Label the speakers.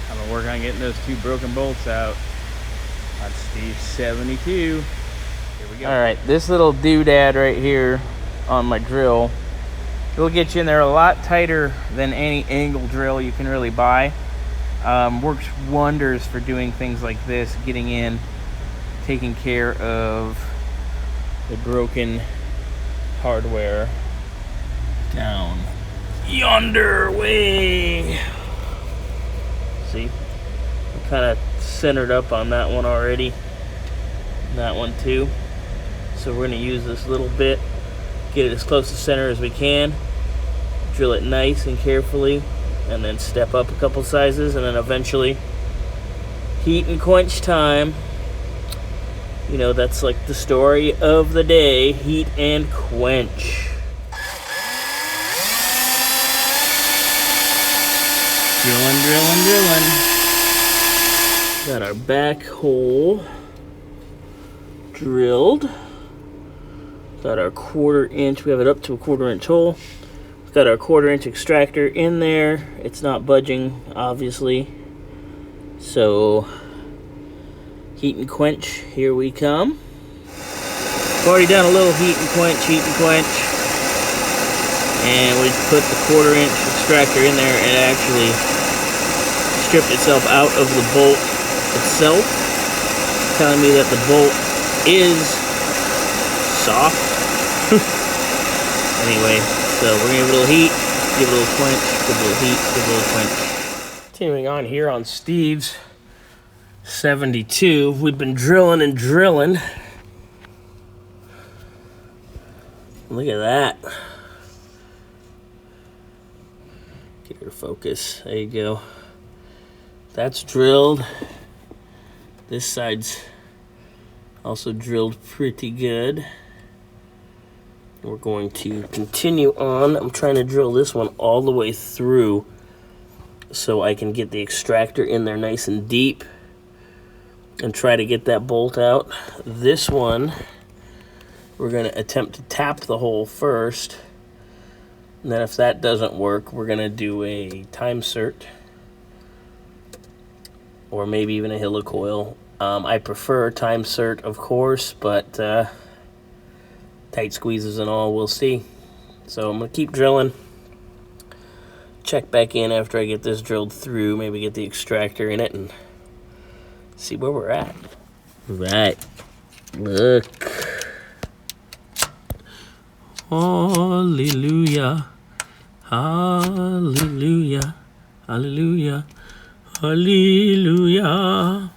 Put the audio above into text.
Speaker 1: I'm gonna work on getting those 2 broken bolts out. That's Steve's 72. Here we go. All right, this little doodad right here on my drill, it'll get you in there a lot tighter than any angle drill you can really buy. Works wonders for doing things like this, getting in, taking care of the broken hardware down yonder way. See, I'm kind of centered up on that one already, and that one too. So we're going to use this little bit, get it as close to center as we can, drill it nice and carefully, and then step up a couple sizes, and then eventually heat and quench time. You know, that's like the story of the day, heat and quench. Drilling, drilling, drilling. Got our back hole drilled. Got our 1/4 inch, we have it up to a 1/4 inch hole. Got our 1/4 inch extractor in there. It's not budging, obviously. So, heat and quench, here we come. I've already done a little heat and quench. And we put the 1/4 inch extractor in there, and it actually stripped itself out of the bolt itself, telling me that the bolt is soft. Anyway, so we're gonna give it a little heat, give it a little quench, give it a little heat, give it a little quench. Continuing on here on Steve's 72, we've been drilling and drilling. Look at that. Get her to focus. There you go. That's drilled. This side's also drilled pretty good. We're going to continue on. I'm trying to drill this one all the way through so I can get the extractor in there nice and deep and try to get that bolt out. This one, we're going to attempt to tap the hole first. And then if that doesn't work, we're going to do a time cert or maybe even a helicoil. I prefer time cert, of course, but tight squeezes and all, we'll see. So I'm going to keep drilling. Check back in after I get this drilled through, maybe get the extractor in it and see where we're at. Right. Look. Hallelujah. Hallelujah. Hallelujah. Hallelujah.